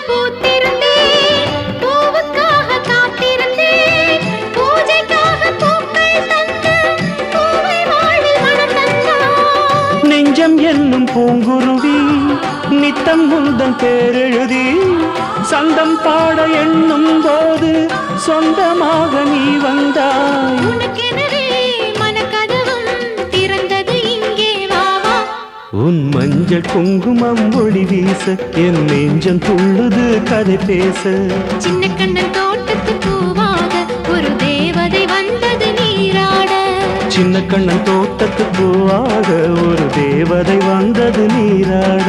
பூத்திருந்தேன், பூவுக்காக காத்திருந்தேன், பூஜைக்காக பூக்கள் தந்து பூவை வாழ்வில் மனம் தந்தாய். நெஞ்சம் என்னும் பூங்குருவி நித்தம் முந்தன் பேரெழுதி சந்தம் பாட எண்ணும் போது சொந்தமாக நீ வந்தாய். உனக்கெனவே மனக்கதவும் திறந்தது, இங்கே வா வா. உன் மஞ்சள் குங்குமம் ஒளி வீச என் நெஞ்சம் துள்ளுது கதை பேச. சின்ன கண்ணன் தோட்டத்து பூவாக ஒரு தேவதை வந்தது நீராட. சின்ன கண்ணன் தோட்டத்து பூவாக ஒரு தேவதை வந்தது நீராட.